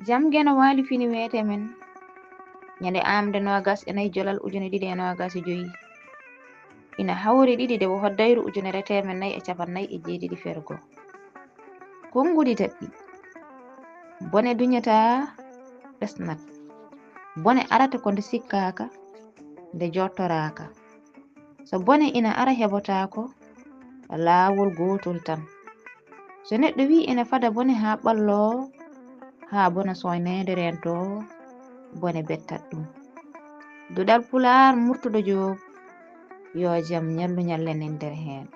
Jamgeno wali fini wete men nyande amde nogas e nayi jolal 2025 ina hawri 2 hoddayru 1447 kongudi tabbi bone dunyata ɓesnat bone arata ko nde sikkaka nde jottoraka so bone ina ara heɓotako laawol gotol tan so neɗɗo wi ina fada bone ha ɓallo ha bona soynede rento bone bettat ɗum duɗal pular murtuɗo Joop yo jam ñallu ñallenen nder hen.